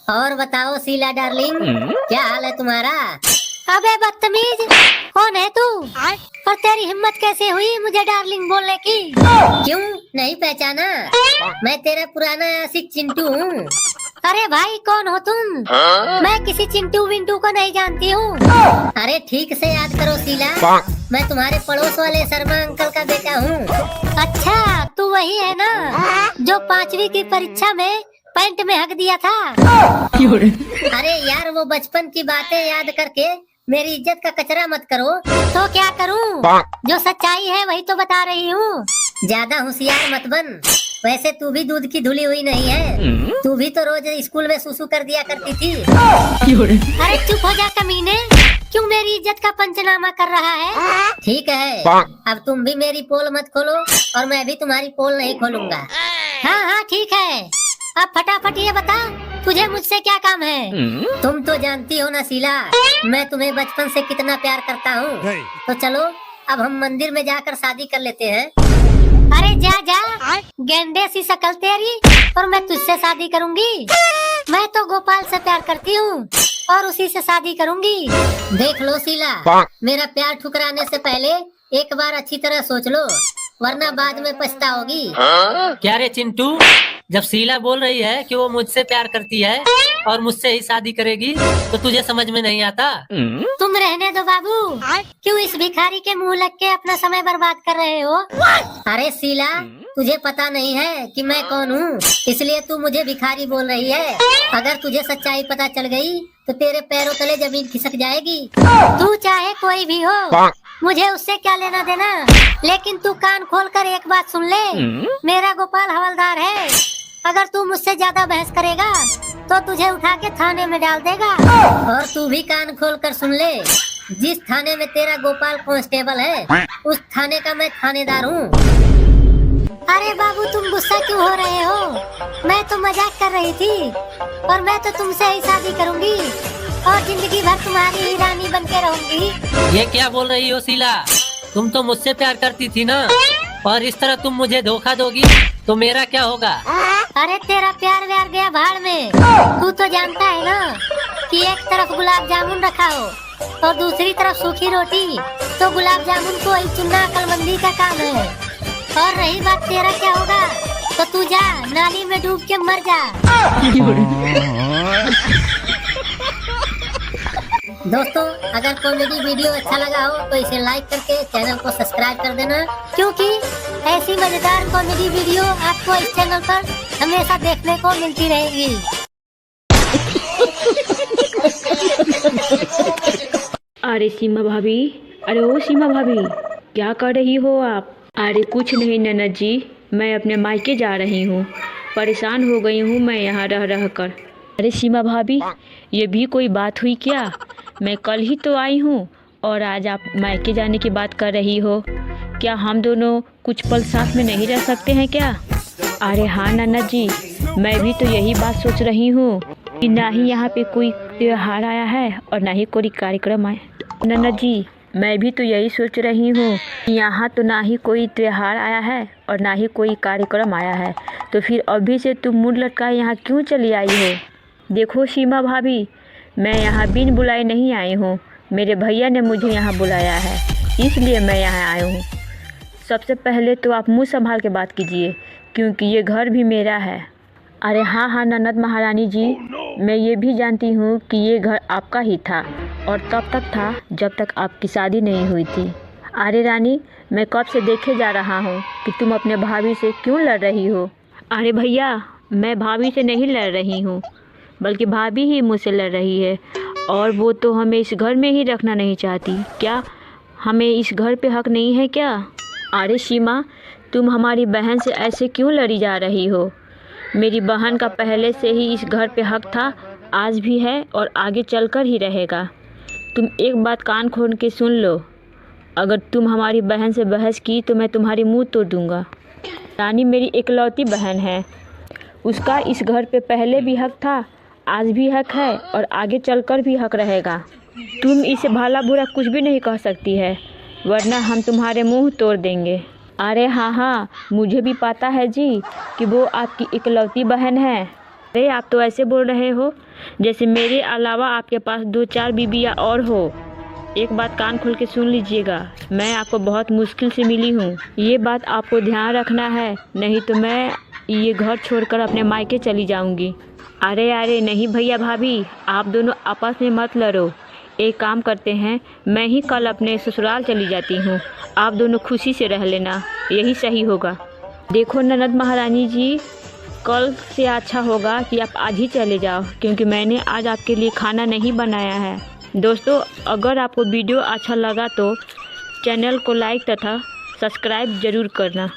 और बताओ शीला डार्लिंग, क्या हाल है तुम्हारा? अबे बदतमीज, कौन है तू? और तेरी हिम्मत कैसे हुई मुझे डार्लिंग बोलने की? क्यों नहीं पहचाना? मैं तेरा पुराना आशिक चिंटू हूँ। अरे भाई कौन हो तुम? मैं किसी चिंटू विंटू को नहीं जानती हूँ। अरे ठीक से याद करो शीला, मैं तुम्हारे पड़ोस वाले शर्मा अंकल का बेटा हूँ। अच्छा तू वही है ना जो 5वीं की परीक्षा में पैंट में हक दिया था? अरे यार वो बचपन की बातें याद करके मेरी इज्जत का कचरा मत करो। तो क्या करूँ? जो सच्चाई है वही तो बता रही हूँ। ज्यादा होशियार मत बन। वैसे तू भी दूध की धुली हुई नहीं है, तू भी तो रोज स्कूल में सुसु कर दिया करती थी। अरे चुप हो जा कमीने, क्यों मेरी इज्जत का पंचनामा कर रहा है? ठीक है, अब तुम भी मेरी पोल मत खोलो और मैं भी तुम्हारी पोल नहीं खोलूंगा। हाँ हाँ ठीक है, अब फटाफट ये बता तुझे मुझसे क्या काम है? तुम तो जानती हो ना शीला, मैं तुम्हें बचपन से कितना प्यार करता हूँ। तो चलो अब हम मंदिर में जाकर शादी कर लेते हैं। अरे जा जा, गेंडे सी शक्ल तेरी, और मैं तुझसे शादी करूंगी? मैं तो गोपाल से प्यार करती हूँ और उसी से शादी करूंगी। देख लो शीला, मेरा प्यार ठुकराने से पहले एक बार अच्छी तरह सोच लो, वरना बाद में पछताओगी। क्या रे चिंटू, जब शीला बोल रही है कि वो मुझसे प्यार करती है और मुझसे ही शादी करेगी तो तुझे समझ में नहीं आता? तुम रहने दो बाबू, क्यों इस भिखारी के मुंह लग के अपना समय बर्बाद कर रहे हो? अरे शीला, तुझे पता नहीं है कि मैं कौन हूँ, इसलिए तू मुझे भिखारी बोल रही है। अगर तुझे सच्चाई पता चल गई तो तेरे पैरों तले जमीन खिसक जाएगी। तू चाहे कोई भी हो, मुझे उससे क्या लेना देना, लेकिन तू कान खोल कर एक बात सुन ले, मेरा गोपाल हवलदार है। अगर तू मुझसे ज्यादा बहस करेगा तो तुझे उठा के थाने में डाल देगा। और तू भी कान खोल कर सुन ले, जिस थाने में तेरा गोपाल कांस्टेबल है उस थाने का मैं थानेदार हूँ। अरे बाबू तुम गुस्सा क्यों हो रहे हो? मैं तो मजाक कर रही थी, और मैं तो तुमसे ही शादी करूंगी और जिंदगी भर तुम्हारी ही रानी बन के रहूंगी। ये क्या बोल रही हो शीला? तुम तो मुझसे प्यार करती थी ना, और इस तरह तुम मुझे धोखा दोगी तो मेरा क्या होगा? अरे तेरा प्यार व्यार गया भाड़ में। तू तो जानता है ना कि एक तरफ गुलाब जामुन रखा हो और दूसरी तरफ सूखी रोटी, तो गुलाब जामुन को ही चुनना अक्लमंदी का काम है। और रही बात तेरा क्या होगा, तो तू जा नाली में डूब के मर जा। दोस्तों, अगर कॉमेडी वीडियो अच्छा लगा हो तो इसे लाइक करके चैनल को सब्सक्राइब कर देना, क्योंकि ऐसी मजेदार कॉमेडी वीडियो आपको इस चैनल पर हमेशा देखने को मिलती रहेगी। अरे सीमा भाभी, अरे ओ सीमा भाभी, क्या कर रही हो आप? अरे कुछ नहीं ननद जी, मैं अपने मायके जा रही हूँ, परेशान हो गई हूँ मैं यहाँ रह रह कर। अरे सीमा भाभी, ये भी कोई बात हुई क्या? मैं कल ही तो आई हूँ और आज आप मायके जाने की बात कर रही हो। क्या हम दोनों कुछ पल साथ में नहीं रह सकते हैं क्या? अरे हाँ ननद जी, मैं भी तो यही बात सोच रही हूँ कि ना ही यहाँ पे कोई त्योहार आया है और ना ही कोई कार्यक्रम आया। ननद जी, मैं भी तो यही सोच रही हूँ कि यहाँ तो ना ही कोई त्योहार आया है और ना ही कोई कार्यक्रम आया है, तो फिर अभी से तुम मुँह लटकाए यहाँ क्यों चली आई हो? देखो सीमा भाभी, मैं यहाँ बिन बुलाए नहीं आई हूँ, मेरे भैया ने मुझे यहाँ बुलाया है, इसलिए मैं यहाँ आई हूँ। सबसे पहले तो आप मुँह संभाल के बात कीजिए, क्योंकि ये घर भी मेरा है। अरे हाँ हाँ ननद महारानी जी, मैं ये भी जानती हूँ कि ये घर आपका ही था, और तब तक था जब तक आपकी शादी नहीं हुई थी। अरे रानी, मैं कब से देखे जा रहा हूँ कि तुम अपने भाभी से क्यों लड़ रही हो। अरे भैया, मैं भाभी से नहीं लड़ रही हूँ, बल्कि भाभी ही मुझसे लड़ रही है, और वो तो हमें इस घर में ही रखना नहीं चाहती। क्या हमें इस घर पे हक नहीं है क्या? अरे सीमा, तुम हमारी बहन से ऐसे क्यों लड़ी जा रही हो? मेरी बहन का पहले से ही इस घर पे हक था, आज भी है और आगे चलकर ही रहेगा। तुम एक बात कान खोल के सुन लो, अगर तुम हमारी बहन से बहस की तो मैं तुम्हारी मुंह तोड़ दूंगा। रानी मेरी इकलौती बहन है, उसका इस घर पे पहले भी हक था, आज भी हक है और आगे चलकर भी हक रहेगा। तुम इसे भला बुरा कुछ भी नहीं कह सकती है, वरना हम तुम्हारे मुंह तोड़ देंगे। अरे हाँ हाँ, मुझे भी पता है जी कि वो आपकी इकलौती बहन है। अरे आप तो ऐसे बोल रहे हो जैसे मेरे अलावा आपके पास 2-4 बीबियाँ और हो। एक बात कान खोल के सुन लीजिएगा, मैं आपको बहुत मुश्किल से मिली हूँ, ये बात आपको ध्यान रखना है, नहीं तो मैं ये घर छोड़कर अपने मायके चली जाऊँगी। अरे नहीं भैया भाभी, आप दोनों आपस में मत लड़ो। एक काम करते हैं, मैं ही कल अपने ससुराल चली जाती हूँ, आप दोनों खुशी से रह लेना, यही सही होगा। देखो ननद महारानी जी, कल से अच्छा होगा कि आप आज ही चले जाओ, क्योंकि मैंने आज आपके लिए खाना नहीं बनाया है। दोस्तों, अगर आपको वीडियो अच्छा लगा तो चैनल को लाइक तथा सब्सक्राइब ज़रूर करना।